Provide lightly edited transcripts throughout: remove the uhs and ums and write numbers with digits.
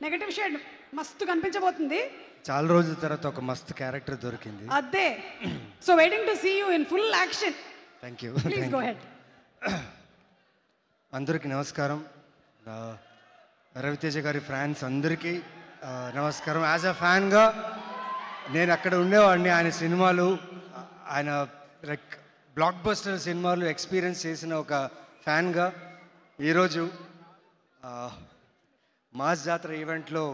Negative shade మస్తు కనిపించబోతుంది. చాలా రోజుల తర్వాత ఒక మస్తు క్యారెక్టర్ దొరికింది. అదే. So waiting to see you in full action. Thank you. Please go ahead. అందరికీ నమస్కారం. రవితేజ గారి ఫ్యాన్స్ అందరికీ నమస్కారం. యాజ్ అ ఫ్యాన్గా నేను అక్కడ ఉండేవాడిని. ఆయన సినిమాలు, ఆయన లైక్ బ్లాక్ బస్టర్ సినిమాలు ఎక్స్పీరియన్స్ చేసిన ఒక ఫ్యాన్గా ఈరోజు మాస్ జాతర ఈవెంట్లో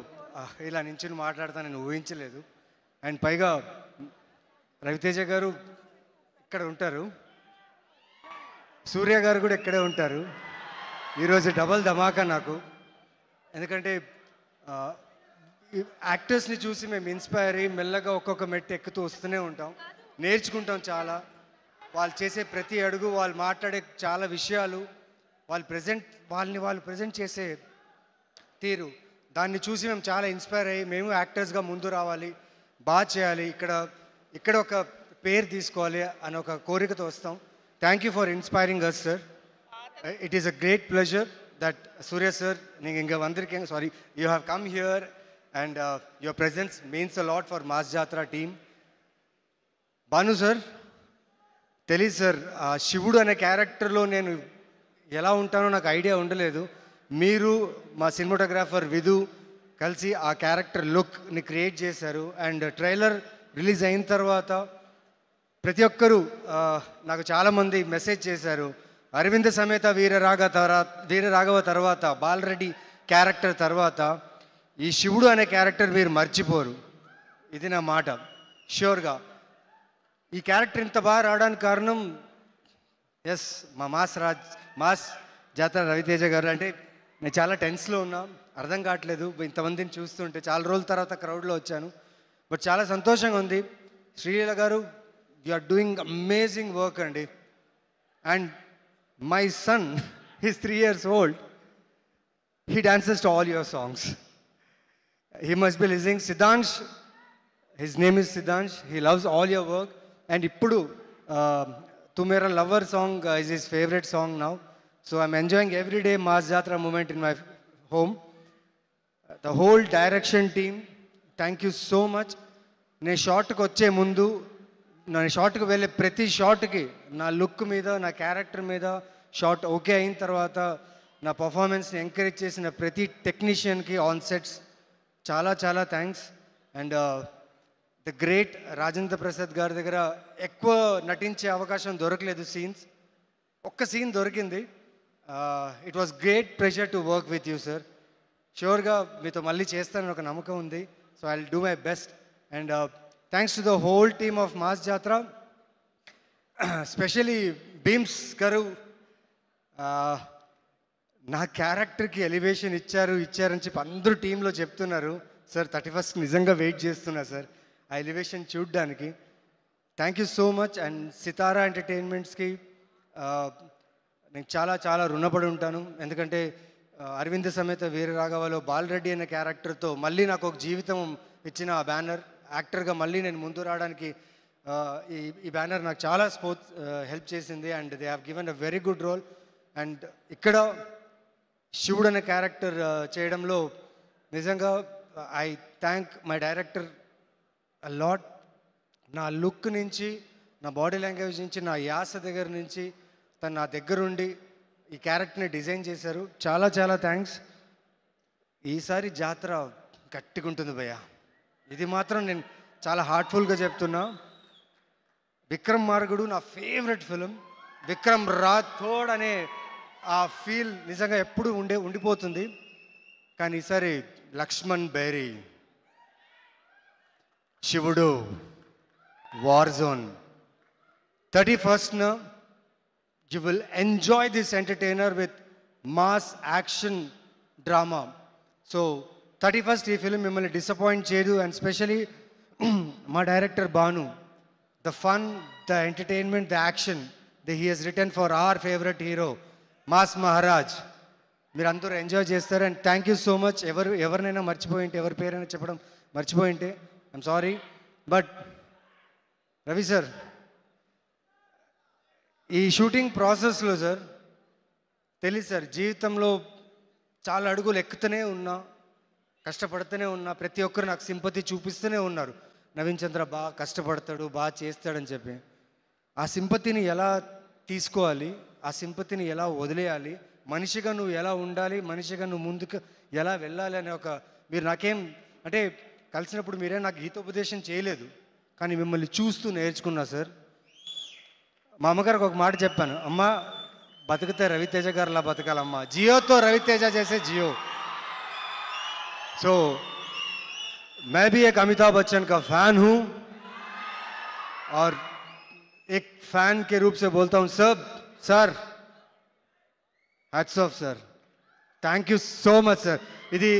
ఇలా నించుని మాట్లాడతా నేను ఊహించలేదు. అండ్ పైగా రవితేజ గారు ఇక్కడ ఉంటారు, సూర్య గారు కూడా ఇక్కడే ఉంటారు. ఈరోజు డబల్ ధమాకా నాకు. ఎందుకంటే యాక్టర్స్ని చూసి మేము ఇన్స్పైర్ అయ్యి మెల్లగా ఒక్కొక్క మెట్టు ఎక్కుతూ వస్తూనే ఉంటాం, నేర్చుకుంటాం చాలా. వాళ్ళు చేసే ప్రతి అడుగు, వాళ్ళు మాట్లాడే చాలా విషయాలు, వాళ్ళు ప్రజెంట్ చేసే తీరు, దాన్ని చూసి మేము చాలా ఇన్స్పైర్ అయ్యి మేము యాక్టర్స్గా ముందు రావాలి, బాగా చేయాలి, ఇక్కడ ఒక పేరు తీసుకోవాలి అని ఒక కోరికతో వస్తాం. Thank you for inspiring us sir. It is a great pleasure that Surya sir, நீங்கள் இங்கே வந்திருக்கீங்க, sorry, you have come here and your presence means a lot for Mass Jathara team. Bhanu sir, తెలీదు సార్, శివుడు అనే క్యారెక్టర్లో నేను ఎలా ఉంటానో నాకు ఐడియా ఉండలేదు. మీరు మా సినిమాటోగ్రాఫర్ విధు కలిసి ఆ క్యారెక్టర్ లుక్ని క్రియేట్ చేశారు. అండ్ ట్రైలర్ రిలీజ్ అయిన తర్వాత ప్రతి ఒక్కరూ నాకు చాలామంది మెసేజ్ చేశారు, అరవింద సమేత వీరరాఘవ తర్వాత, బాలరెడ్డి క్యారెక్టర్ తర్వాత ఈ శివుడు అనే క్యారెక్టర్ మీరు మర్చిపోరు. ఇది నా మాట ష్యూర్గా. ఈ క్యారెక్టర్ ఇంత బాగా రావడానికి కారణం ఎస్ మా మాస్ జాతర రవితేజ గారు. అంటే నేను చాలా టెన్స్లో ఉన్నా, అర్థం కావట్లేదు ఇంతమందిని చూస్తుంటే. చాలా రోజుల తర్వాత క్రౌడ్లో వచ్చాను, బట్ చాలా సంతోషంగా ఉంది. శ్రీలీల గారు, you are doing amazing work అండి. And my son, he's 3 years old, he dances to all your songs. He must be listening. Siddhansh, his name is Siddhansh, he loves all your work. And ippudu Tu Mera Lover song is his favorite song now. So I'm enjoying every day Maas Jatra moment in my home. The whole direction team, thank you so much. నేను షార్ట్కి వచ్చే ముందు, నేను షార్ట్కి వెళ్ళే ప్రతి షార్ట్కి నా look మీద, నా character మీద షార్ట్ ఓకే అయిన తర్వాత నా పర్ఫార్మెన్స్ని ఎంకరేజ్ చేసిన ప్రతి టెక్నీషియన్కి ఆన్ సెట్స్ చాలా చాలా thanks. And the great Rajendra Prasad గారి దగ్గర ఎక్కువ నటించే అవకాశం దొరకలేదు. ఒక్క సీన్ దొరికింది. It was great pressure to work with you sir. ష్యూర్గా మీతో మళ్ళీ చేస్తానని ఒక నమ్మకం ఉంది. So I will do my best. And thanks to the whole team of Mass Jathara, specially Bheems గారు. నా క్యారెక్టర్కి ఎలివేషన్ ఇచ్చారని చెప్పి అందరూ టీంలో చెప్తున్నారు. సార్ 31st నిజంగా వెయిట్ చేస్తున్నా సార్ ఆ ఎలివేషన్ చూడ్డానికి. Thank you so much. And Sithara ఎంటర్టైన్మెంట్స్కి నేను చాలా చాలా రుణపడి ఉంటాను. ఎందుకంటే అరవింద సమేత వీరరాఘవలో బాలరెడ్డి అనే క్యారెక్టర్తో మళ్ళీ నాకు ఒక జీవితం ఇచ్చిన ఆ బ్యానర్, యాక్టర్గా మళ్ళీ నేను ముందు రావడానికి ఈ బ్యానర్ నాకు చాలా హెల్ప్ చేసింది. And they have given a very good role. And ఇక్కడ శివుడు అనే క్యారెక్టర్ చేయడంలో నిజంగా I thank my director a lot. నా లుక్ నుంచి, నా బాడీ లాంగ్వేజ్ నుంచి, నా యాస దగ్గర నుంచి తను నా దగ్గరుండి ఈ క్యారెక్టర్ని డిజైన్ చేశారు. చాలా చాలా థ్యాంక్స్. ఈసారి జాతర గట్టిగా ఉంటుంది భయ్య, ఇది మాత్రం నేను చాలా హార్ట్ఫుల్గా చెప్తున్నా. విక్రమ్ మార్గుడు నా ఫేవరెట్ ఫిలిం. విక్రమ్ రాథోడ్ అనే ఆ ఫీల్ నిజంగా ఎప్పుడు ఉండిపోతుంది. కానీ ఈసారి లక్ష్మణ్ బేరీ, శివుడు, war zone, 31st you will enjoy this entertainer with mass action drama. So 31st ఈ ఫిలిం మిమ్మల్ని డిసప్పాయింట్ చేయదు. అండ్ స్పెషలీ మా director Bhanu, the fun, the entertainment, the action that he has written for our favorite hero Mass Maharaj, మీరు అందరూ enjoy చేస్తారు. And thank you so much. ఎవరినైనా మర్చిపోయింటే, ఎవరి పేరైనా చెప్పడం మర్చిపోయింటే I'm sorry. But Ravi sir, ఈ షూటింగ్ ప్రాసెస్లో సార్ తెలియదు సార్, జీవితంలో చాలా అడుగులు ఎక్కుతూనే ఉన్నా, కష్టపడుతూనే ఉన్నా, ప్రతి ఒక్కరు నాకు సింపతి చూపిస్తూనే ఉన్నారు. నవీన్ చంద్ర బాగా కష్టపడతాడు, బాగా చేస్తాడని చెప్పి. ఆ సింపతిని ఎలా తీసుకోవాలి, ఆ సింపతిని ఎలా వదిలేయాలి, మనిషిగా నువ్వు ఎలా ఉండాలి, మనిషిగా నువ్వు ముందుకు ఎలా వెళ్ళాలి అనే ఒక, మీరు నాకేం అంటే కలిసినప్పుడు మీరే నాకు గీతోపదేశం చేయలేదు, కానీ మిమ్మల్ని చూస్తూ నేర్చుకున్నా సార్. మా అమ్మగారికి ఒక మాట చెప్పాను, అమ్మ బతికితే రవితేజ గారిలా బతకాలమ్మా, జియోతో రవితేజ చేసే జియో. सो मैं भी एक अमिताभ बच्चन का फैन हूं और एक फैन के रूप से बोलता हूं सब sir, hats off sir, thank you so much sir. ఇది